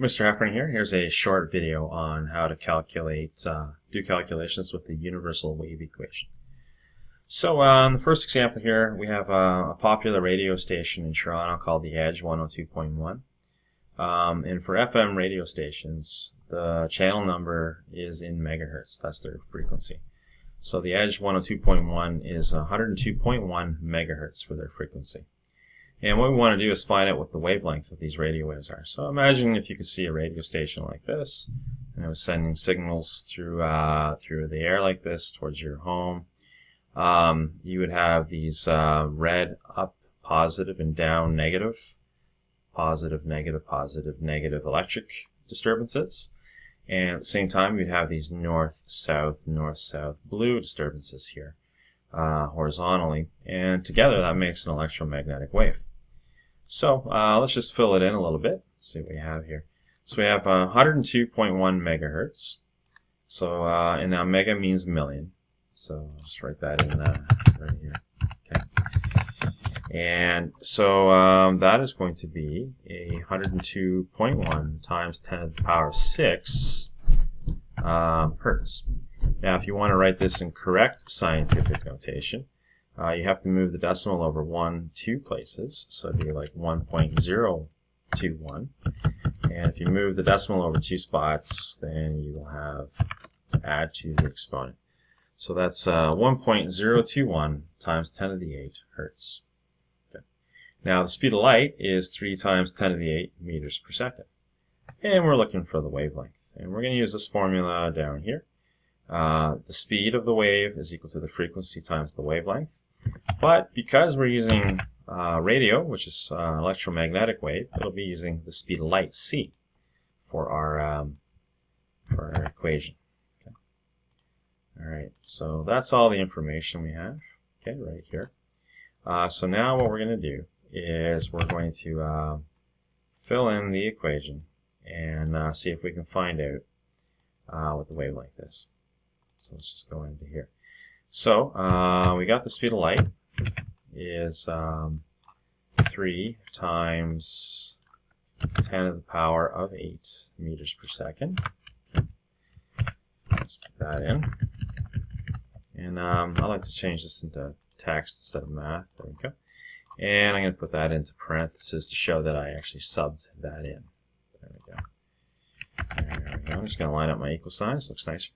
Mr. Heffern here. Here's a short video on how to do calculations with the universal wave equation. So in the first example here, we have a popular radio station in Toronto called the Edge 102.1. And for FM radio stations, the channel number is in megahertz. That's their frequency. So the Edge 102.1 is 102.1 megahertz for their frequency. And what we want to do is find out what the wavelength of these radio waves are. So imagine if you could see a radio station like this, and it was sending signals through the air like this towards your home. You would have these red up positive and down negative, positive, negative, positive, negative electric disturbances. And at the same time, you'd have these north-south blue disturbances here horizontally. And together, that makes an electromagnetic wave. So let's just fill it in a little bit. See what we have here. So we have 102.1 megahertz. So and now mega means million. So I'll just write that in right here. Okay. And so that is going to be a 102.1 times 10 to the power 6 hertz. Now, if you want to write this in correct scientific notation, you have to move the decimal over 2 places, so it'd be like 1.021. And if you move the decimal over 2 spots, then you will have to add to the exponent. So that's 1.021 times 10 to the 8 hertz. Okay. Now, the speed of light is 3 times 10 to the 8 meters per second. And we're looking for the wavelength. And we're going to use this formula down here. The speed of the wave is equal to the frequency times the wavelength. But because we're using radio, which is electromagnetic wave, it'll be using the speed of light, c, for our equation. Okay. All right, so that's all the information we have. Okay, right here. So now what we're going to do is we're going to fill in the equation and see if we can find out what the wavelength is. So let's just go into here. So we got the speed of light is 3 times 10 to the power of 8 meters per second. Let's put that in. And I like to change this into text instead of math. There we go. And I'm going to put that into parentheses to show that I actually subbed that in. There we go. There we go. I'm just going to line up my equal signs. Looks nicer.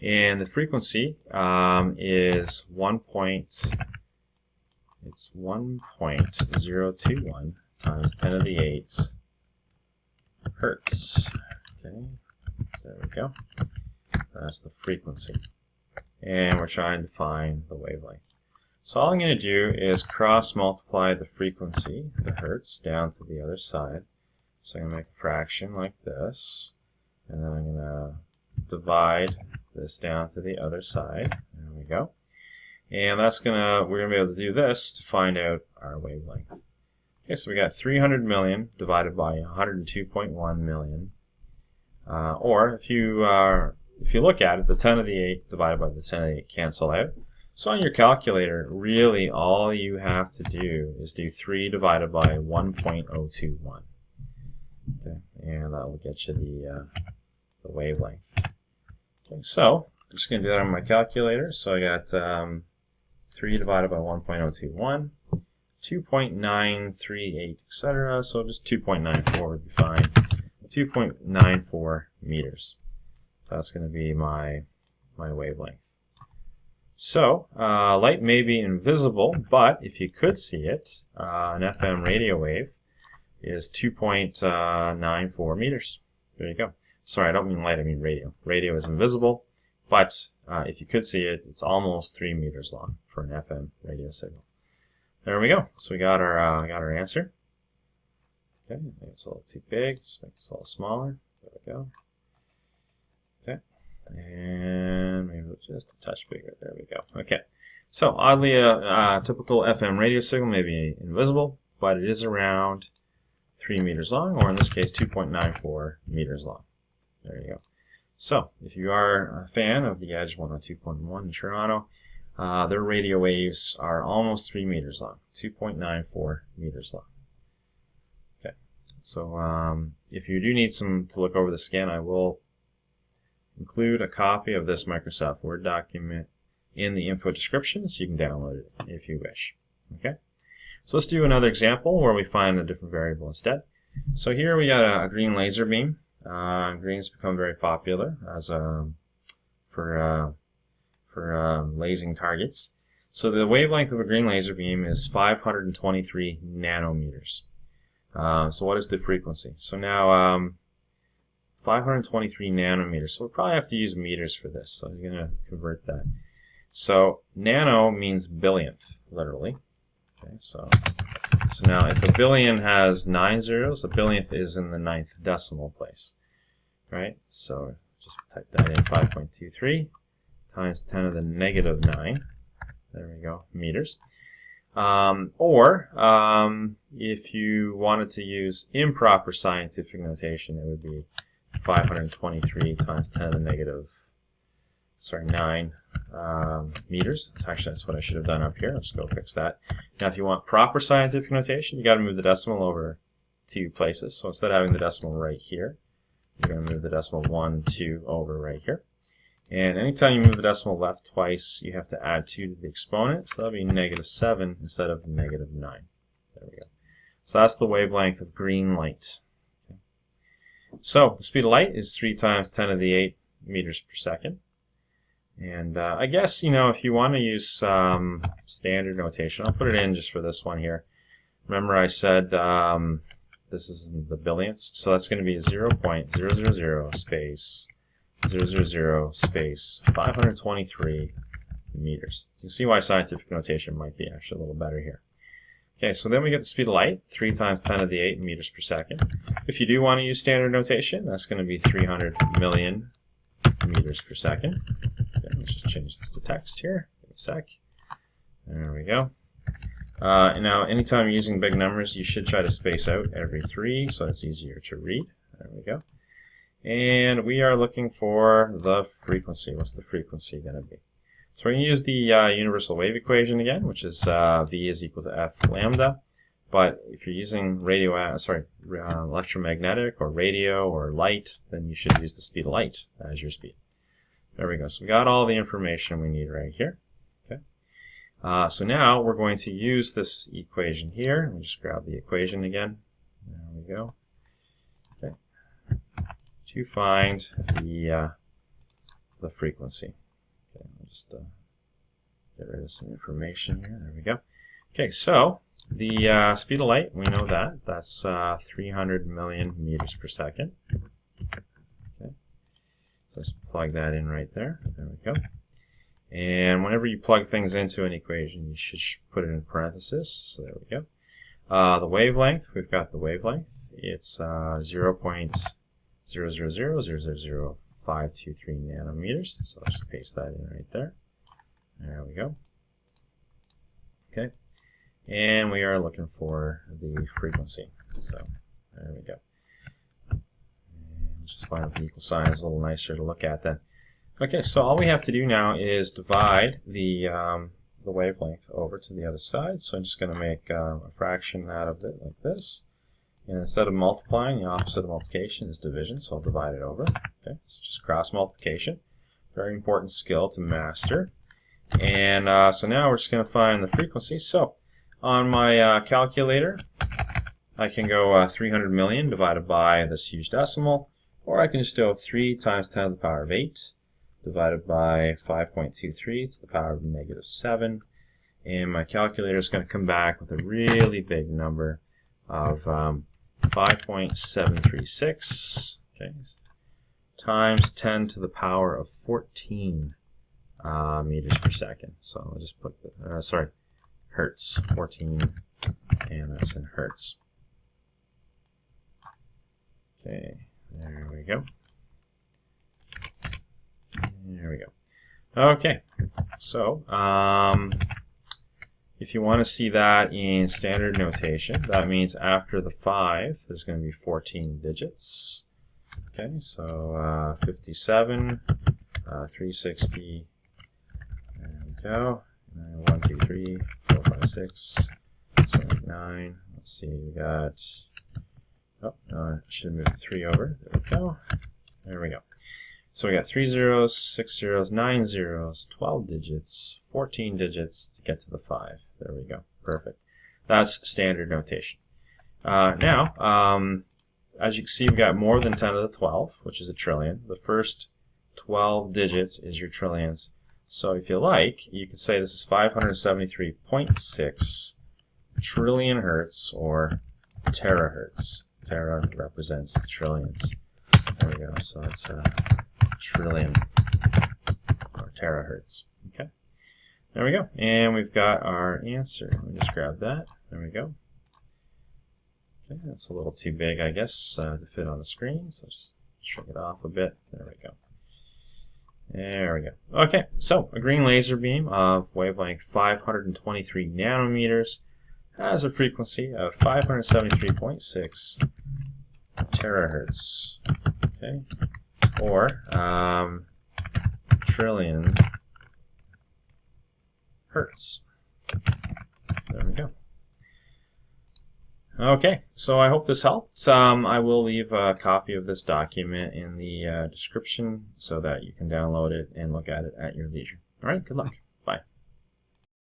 And the frequency is 1.021 times 10 to the 8 hertz. Okay, so there we go. That's the frequency. And we're trying to find the wavelength. So all I'm going to do is cross multiply the frequency, the hertz, down to the other side. So I'm going to make a fraction like this. And then I'm going to divide this down to the other side. There we go. And we're gonna be able to do this to find out our wavelength. Okay, so we got 300 million divided by 102.1 million. Or if you look at it, the 10 to the 8 divided by the 10 to the 8 cancel out. So on your calculator, really all you have to do is do 3 divided by 1.021. Okay, and that will get you the wavelength. Okay, so I'm just going to do that on my calculator. So I got 3 divided by 1.021, 2.938, etc. So just 2.94 would be fine. 2.94 meters. That's going to be my wavelength. So light may be invisible, but if you could see it, an FM radio wave is 2.94 meters. There you go. Sorry, I don't mean light, I mean radio. Radio is invisible, but if you could see it, it's almost 3 meters long for an FM radio signal. There we go. So we got our answer. Okay, maybe it's a little too big. Just make this a little smaller. There we go. Okay, and maybe just a touch bigger. There we go. Okay, so oddly, a typical FM radio signal may be invisible, but it is around 3 meters long, or in this case, 2.94 meters long. There you go. So, if you are a fan of the Edge 102.1 in Toronto, their radio waves are almost 3 meters long, 2.94 meters long. Okay, so if you do need to look over this again, I will include a copy of this Microsoft Word document in the info description so you can download it if you wish. Okay, so let's do another example where we find a different variable instead. So here we got a green laser beam. Green's become very popular as for lasing targets. So the wavelength of a green laser beam is 523 nanometers. So what is the frequency? So now 523 nanometers. So we'll probably have to use meters for this. So I'm going to convert that. So nano means billionth, literally. Okay, so now if a billion has 9 zeros, a billionth is in the 9th decimal place. Right? So just type that in, 5.23 times 10 to the negative 9. There we go, meters. Or if you wanted to use improper scientific notation, it would be 523 times 10 to the negative 9 meters. So actually, that's what I should have done up here. Let's go fix that. Now, if you want proper scientific notation, you got to move the decimal over 2 places. So instead of having the decimal right here, you're going to move the decimal 1, 2 over right here. And anytime you move the decimal left twice, you have to add 2 to the exponent. So that'll be negative 7 instead of negative 9. There we go. So that's the wavelength of green light. Okay. So the speed of light is 3 times 10 to the 8 meters per second. And I guess, if you want to use standard notation, I'll put it in just for this one here. Remember I said this is in the billionths, so that's going to be 0.000 space 000 space 523 meters. You can see why scientific notation might be actually a little better here. Okay, so then we get the speed of light, 3 times 10 to the 8 meters per second. If you do want to use standard notation, that's going to be 300 million meters per second. Okay, let's just change this to text here. Give me a sec. There we go. Now, anytime you're using big numbers, you should try to space out every 3, so it's easier to read. There we go. And we are looking for the frequency. What's the frequency going to be? So we're going to use the universal wave equation again, which is V is equal to F lambda. But if you're using electromagnetic or radio or light, then you should use the speed of light as your speed. There we go. So we got all the information we need right here. Okay. So now we're going to use this equation here. Let me just grab the equation again. There we go. Okay. To find the frequency. Okay, I'll just get rid of some information here. There we go. Okay, so the speed of light, we know that. That's 300 million meters per second. Okay, so let's plug that in right there. There we go. And whenever you plug things into an equation, you should put it in parentheses. So there we go. The wavelength, we've got the wavelength. It's 0.000000523 nanometers. So I'll just paste that in right there. There we go. Okay. And we are looking for the frequency. So there we go. And just line up the equal signs, a little nicer to look at then. Okay, so all we have to do now is divide the wavelength over to the other side. So I'm just going to make a fraction out of it like this. And instead of multiplying, the opposite of multiplication is division, so I'll divide it over. Okay, it's just cross multiplication. Very important skill to master. And so now we're just going to find the frequency. So on my calculator, I can go 300 million divided by this huge decimal, or I can just go 3 times 10 to the power of 8 divided by 5.23 to the power of negative 7. And my calculator is going to come back with a really big number of 5.736 times 10 to the power of 14 meters per second. So I'll just put the, hertz, 14, and that's in hertz. Okay, there we go. There we go. Okay, so if you want to see that in standard notation, that means after the 5, there's going to be 14 digits. Okay, so 57, 360, there we go. 1, 2, 3, 4, 5, 6, 7, 8, 9. Let's see, we got Oh, I should have moved 3 over. There we go. There we go. So we got 3 zeros, 6 zeros, 9 zeros, 12 digits, 14 digits to get to the 5. There we go. Perfect. That's standard notation. Now, as you can see, we've got more than 10 to the 12, which is a trillion. The first 12 digits is your trillions. So if you like, you can say this is 573.6 trillion hertz or terahertz. Tera represents the trillions. There we go. So that's a trillion or terahertz. Okay. There we go. And we've got our answer. Let me just grab that. There we go. Okay, that's a little too big, I guess, to fit on the screen. So just shrink it off a bit. There we go. There we go. Okay, so a green laser beam of wavelength 523 nanometers has a frequency of 573.6 terahertz. Okay, or trillion hertz. There we go. Okay, so I hope this helped. I will leave a copy of this document in the description so that you can download it and look at it at your leisure. All right, good luck.